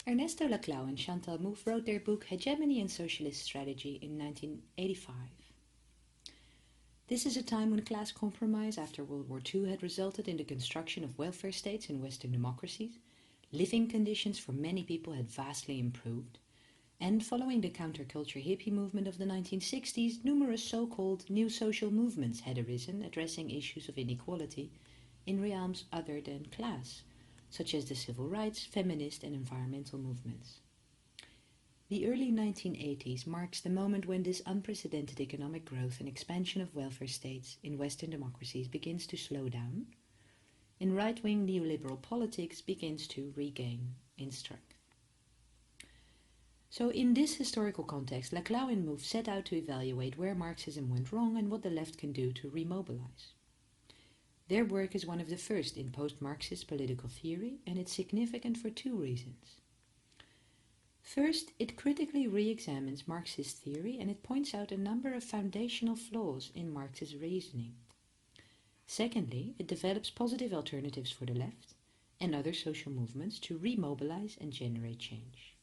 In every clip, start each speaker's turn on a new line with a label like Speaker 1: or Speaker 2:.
Speaker 1: Ernesto Laclau and Chantal Mouffe wrote their book Hegemony and Socialist Strategy in 1985. This is a time when class compromise after World War II had resulted in the construction of welfare states in Western democracies, living conditions for many people had vastly improved, and following the counterculture hippie movement of the 1960s, numerous so-called new social movements had arisen addressing issues of inequality in realms other than class, such as the civil rights, feminist and environmental movements. The early 1980s marks the moment when this unprecedented economic growth and expansion of welfare states in Western democracies begins to slow down, and right-wing neoliberal politics begins to regain in strength. So in this historical context, Laclau and Mouffe set out to evaluate where Marxism went wrong and what the left can do to remobilize. Their work is one of the first in post-Marxist political theory, and it's significant for two reasons. First, it critically re-examines Marxist theory and it points out a number of foundational flaws in Marx's reasoning. Secondly, it develops positive alternatives for the left and other social movements to remobilize and generate change.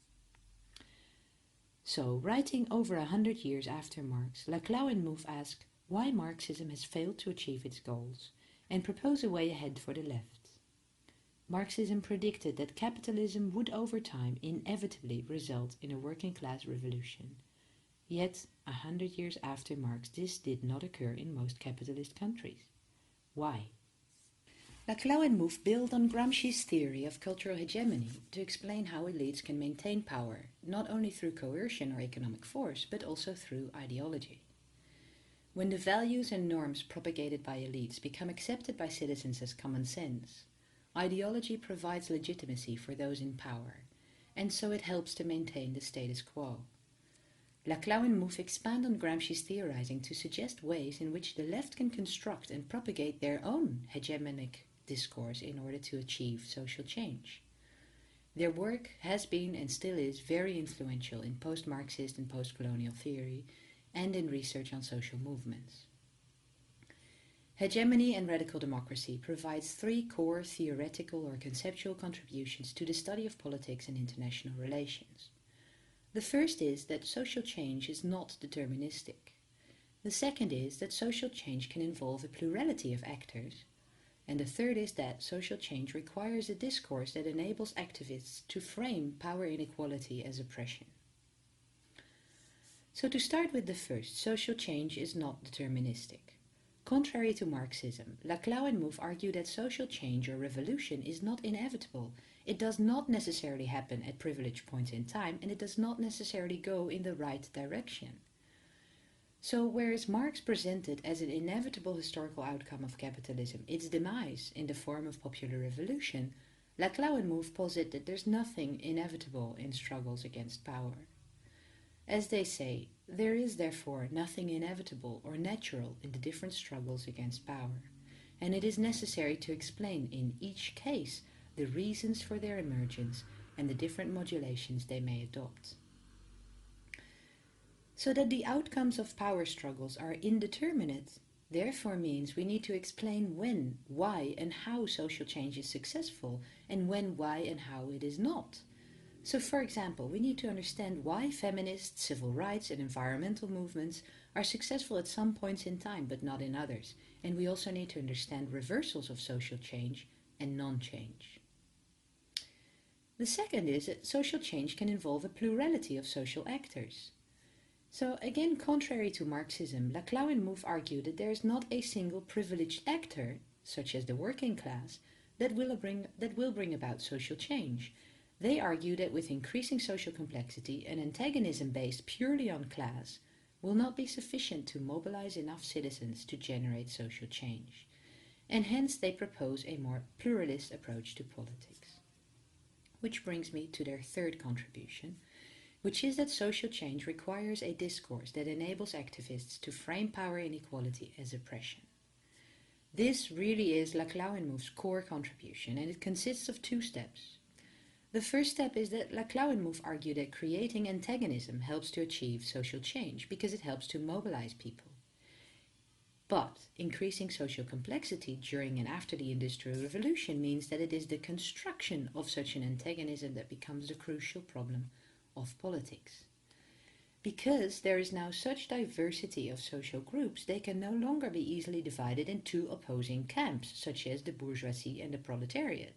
Speaker 1: So, writing over 100 years after Marx, Laclau and Mouffe ask why Marxism has failed to achieve its goals and propose a way ahead for the left. Marxism predicted that capitalism would over time inevitably result in a working class revolution. Yet, 100 years after Marx, this did not occur in most capitalist countries. Why? Laclau and Mouffe build on Gramsci's theory of cultural hegemony to explain how elites can maintain power, not only through coercion or economic force, but also through ideology. When the values and norms propagated by elites become accepted by citizens as common sense, ideology provides legitimacy for those in power, and so it helps to maintain the status quo. Laclau and Mouffe expand on Gramsci's theorizing to suggest ways in which the left can construct and propagate their own hegemonic discourse in order to achieve social change. Their work has been and still is very influential in post-Marxist and post-colonial theory and in research on social movements. Hegemony and Radical Democracy provides three core theoretical or conceptual contributions to the study of politics and international relations. The first is that social change is not deterministic. The second is that social change can involve a plurality of actors. And the third is that social change requires a discourse that enables activists to frame power inequality as oppression. So to start with the first, social change is not deterministic. Contrary to Marxism, Laclau and Mouffe argue that social change or revolution is not inevitable. It does not necessarily happen at privileged points in time, and it does not necessarily go in the right direction. So whereas Marx presented as an inevitable historical outcome of capitalism its demise in the form of popular revolution, Laclau and Mouffe posit that there's nothing inevitable in struggles against power. As they say, there is therefore nothing inevitable or natural in the different struggles against power, and it is necessary to explain in each case the reasons for their emergence and the different modulations they may adopt. So that the outcomes of power struggles are indeterminate, therefore means we need to explain when, why and how social change is successful, and when, why and how it is not. So for example, we need to understand why feminist, civil rights and environmental movements are successful at some points in time but not in others, and we also need to understand reversals of social change and non-change. The second is that social change can involve a plurality of social actors. So again, contrary to Marxism, Laclau and Mouffe argue that there is not a single privileged actor, such as the working class, that will bring about social change. They argue that with increasing social complexity, an antagonism based purely on class will not be sufficient to mobilize enough citizens to generate social change, and hence they propose a more pluralist approach to politics. Which brings me to their third contribution, which is that social change requires a discourse that enables activists to frame power inequality as oppression. This really is Laclau and Mouffe's core contribution, and it consists of two steps. The first step is that Laclau and Mouffe argue that creating antagonism helps to achieve social change because it helps to mobilize people. But increasing social complexity during and after the Industrial Revolution means that it is the construction of such an antagonism that becomes the crucial problem of politics. Because there is now such diversity of social groups, they can no longer be easily divided in two opposing camps, such as the bourgeoisie and the proletariat.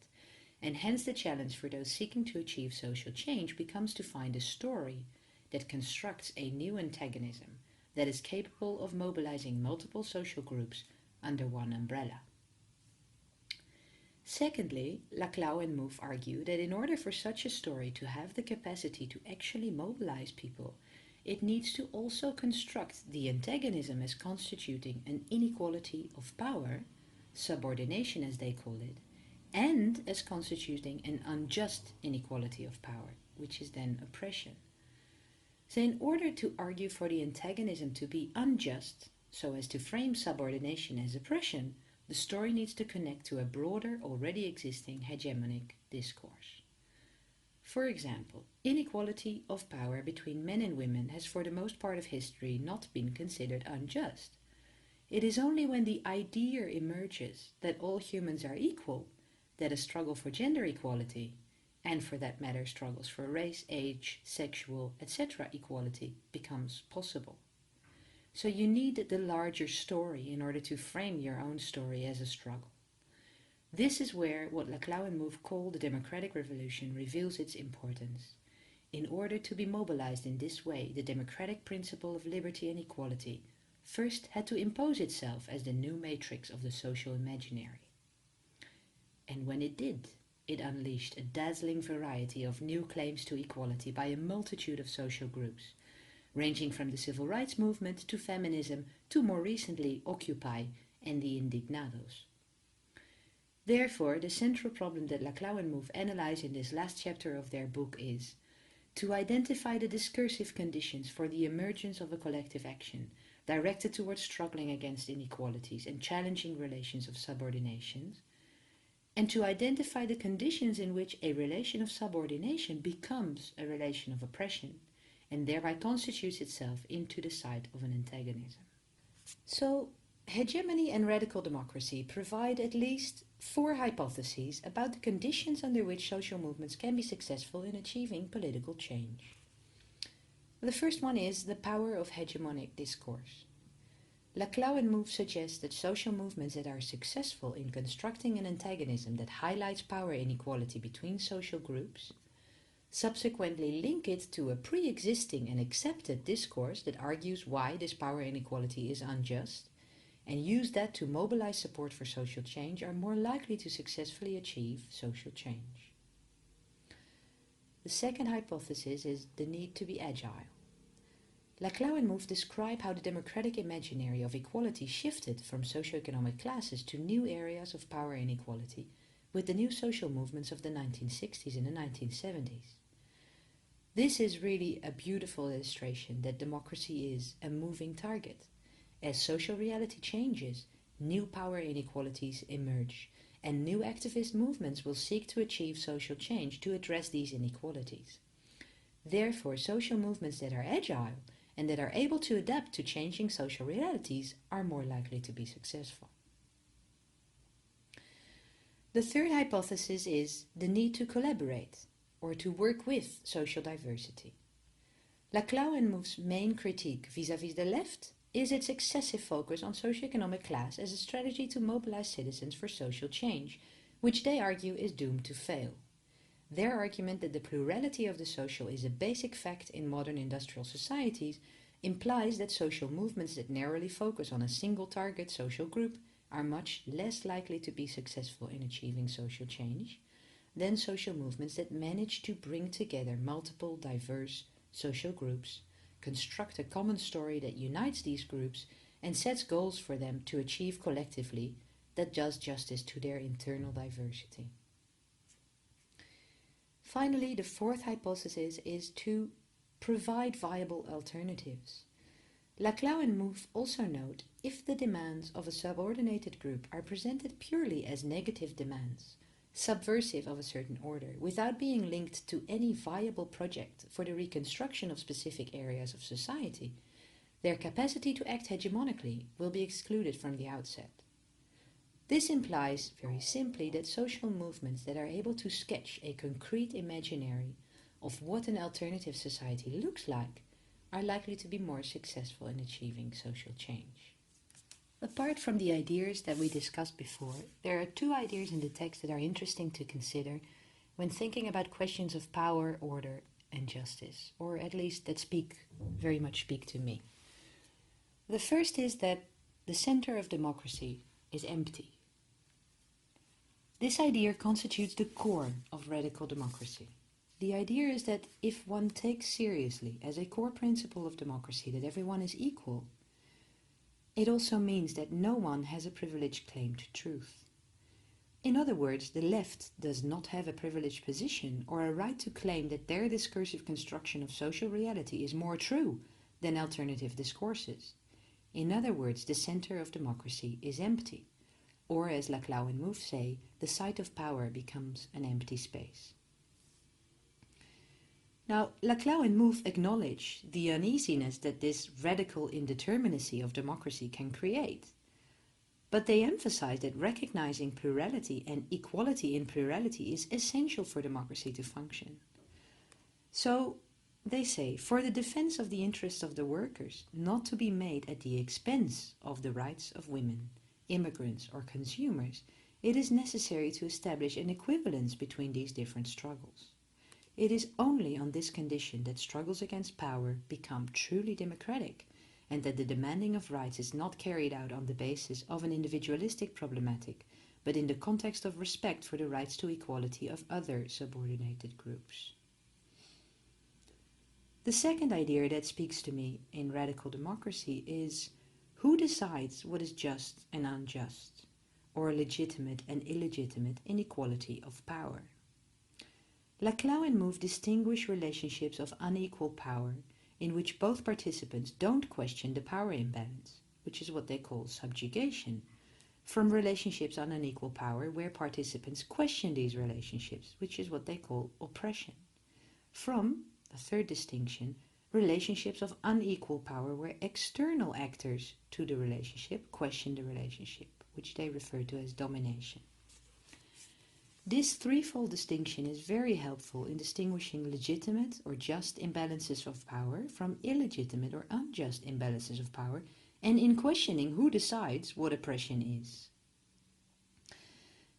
Speaker 1: And hence the challenge for those seeking to achieve social change becomes to find a story that constructs a new antagonism that is capable of mobilizing multiple social groups under one umbrella. Secondly, Laclau and Mouffe argue that in order for such a story to have the capacity to actually mobilize people, it needs to also construct the antagonism as constituting an inequality of power, subordination as they call it, and as constituting an unjust inequality of power, which is then oppression. So in order to argue for the antagonism to be unjust, so as to frame subordination as oppression, the story needs to connect to a broader, already existing hegemonic discourse. For example, inequality of power between men and women has for the most part of history not been considered unjust. It is only when the idea emerges that all humans are equal that a struggle for gender equality, and for that matter struggles for race, age, sexual, etc. equality, becomes possible. So you need the larger story in order to frame your own story as a struggle. This is where what Laclau and Mouffe call the democratic revolution reveals its importance. In order to be mobilized in this way, the democratic principle of liberty and equality first had to impose itself as the new matrix of the social imaginary. And when it did, it unleashed a dazzling variety of new claims to equality by a multitude of social groups, ranging from the civil rights movement to feminism to more recently Occupy and the Indignados. Therefore, the central problem that Laclau and Mouffe analyze in this last chapter of their book is to identify the discursive conditions for the emergence of a collective action directed towards struggling against inequalities and challenging relations of subordinations, and to identify the conditions in which a relation of subordination becomes a relation of oppression and thereby constitutes itself into the side of an antagonism. So, hegemony and radical democracy provide at least 4 hypotheses about the conditions under which social movements can be successful in achieving political change. The first one is the power of hegemonic discourse. Laclau and Mouffe suggest that social movements that are successful in constructing an antagonism that highlights power inequality between social groups subsequently link it to a pre-existing and accepted discourse that argues why this power inequality is unjust, and use that to mobilize support for social change are more likely to successfully achieve social change. The second hypothesis is the need to be agile. Laclau and Mouffe describe how the democratic imaginary of equality shifted from socioeconomic classes to new areas of power inequality with the new social movements of the 1960s and the 1970s. This is really a beautiful illustration that democracy is a moving target. As social reality changes, new power inequalities emerge, and new activist movements will seek to achieve social change to address these inequalities. Therefore, social movements that are agile and that are able to adapt to changing social realities are more likely to be successful. The third hypothesis is the need to collaborate, or to work with social diversity. Laclau and Mouffe's main critique vis-à-vis the left is its excessive focus on socioeconomic class as a strategy to mobilize citizens for social change, which they argue is doomed to fail. Their argument that the plurality of the social is a basic fact in modern industrial societies implies that social movements that narrowly focus on a single target social group are much less likely to be successful in achieving social change than social movements that manage to bring together multiple diverse social groups, construct a common story that unites these groups, and sets goals for them to achieve collectively that does justice to their internal diversity. Finally, the fourth hypothesis is to provide viable alternatives. Laclau and Mouffe also note if the demands of a subordinated group are presented purely as negative demands, subversive of a certain order, without being linked to any viable project for the reconstruction of specific areas of society, Their capacity to act hegemonically will be excluded from the outset. This implies, very simply, that social movements that are able to sketch a concrete imaginary of what an alternative society looks like are likely to be more successful in achieving social change. Apart from the ideas that we discussed before, there are two ideas in the text that are interesting to consider when thinking about questions of power, order, and justice, or at least that very much speak to me. The first is that the center of democracy is empty. This idea constitutes the core of radical democracy. The idea is that if one takes seriously as a core principle of democracy that everyone is equal, it also means that no one has a privileged claim to truth. In other words, the left does not have a privileged position or a right to claim that their discursive construction of social reality is more true than alternative discourses. In other words, the center of democracy is empty, or as Laclau and Mouffe say, the site of power becomes an empty space. Now, Laclau and Mouffe acknowledge the uneasiness that this radical indeterminacy of democracy can create. But they emphasize that recognizing plurality and equality in plurality is essential for democracy to function. So, they say, for the defense of the interests of the workers not to be made at the expense of the rights of women, immigrants, or consumers, it is necessary to establish an equivalence between these different struggles. It is only on this condition that struggles against power become truly democratic, and that the demanding of rights is not carried out on the basis of an individualistic problematic, but in the context of respect for the rights to equality of other subordinated groups. The second idea that speaks to me in radical democracy is who decides what is just and unjust, or legitimate and illegitimate inequality of power. Laclau and Mouffe distinguish relationships of unequal power in which both participants don't question the power imbalance, which is what they call subjugation, from relationships on unequal power where participants question these relationships, which is what they call oppression. From, a third distinction, relationships of unequal power where external actors to the relationship question the relationship, which they refer to as domination. This threefold distinction is very helpful in distinguishing legitimate or just imbalances of power from illegitimate or unjust imbalances of power, and in questioning who decides what oppression is.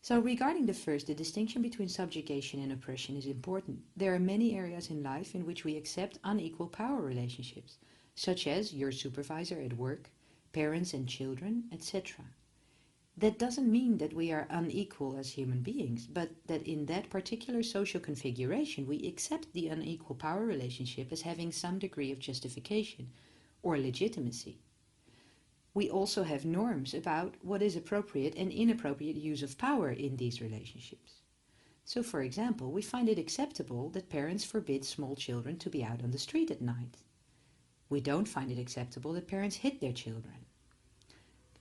Speaker 1: So regarding the first, the distinction between subjugation and oppression is important. There are many areas in life in which we accept unequal power relationships, such as your supervisor at work, parents and children, etc. That doesn't mean that we are unequal as human beings, but that in that particular social configuration we accept the unequal power relationship as having some degree of justification or legitimacy. We also have norms about what is appropriate and inappropriate use of power in these relationships. So, for example, we find it acceptable that parents forbid small children to be out on the street at night. We don't find it acceptable that parents hit their children.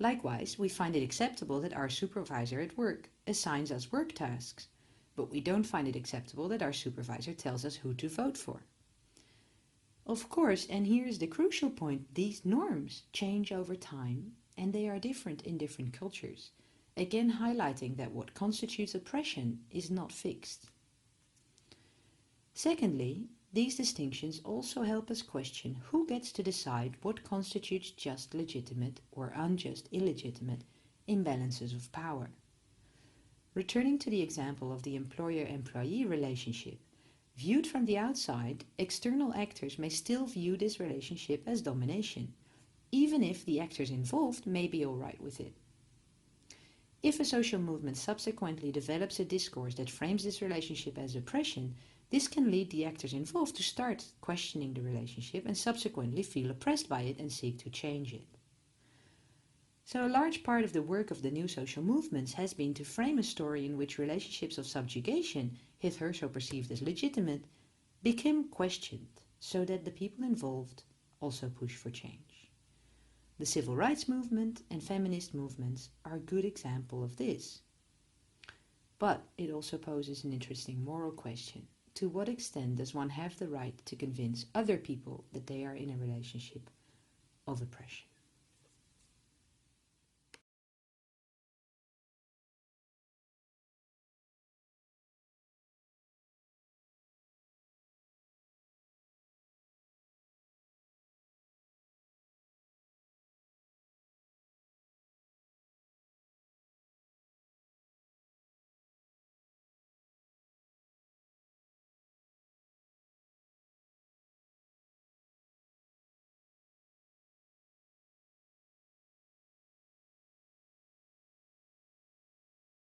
Speaker 1: Likewise, we find it acceptable that our supervisor at work assigns us work tasks, but we don't find it acceptable that our supervisor tells us who to vote for. Of course, and here is the crucial point, these norms change over time and they are different in different cultures, again highlighting that what constitutes oppression is not fixed. Secondly, these distinctions also help us question who gets to decide what constitutes just legitimate or unjust illegitimate imbalances of power. Returning to the example of the employer-employee relationship, viewed from the outside, external actors may still view this relationship as domination, even if the actors involved may be all right with it. If a social movement subsequently develops a discourse that frames this relationship as oppression, this can lead the actors involved to start questioning the relationship and subsequently feel oppressed by it and seek to change it. So a large part of the work of the new social movements has been to frame a story in which relationships of subjugation, hitherto perceived as legitimate, became questioned so that the people involved also push for change. The civil rights movement and feminist movements are a good example of this. But it also poses an interesting moral question. To what extent does one have the right to convince other people that they are in a relationship of oppression.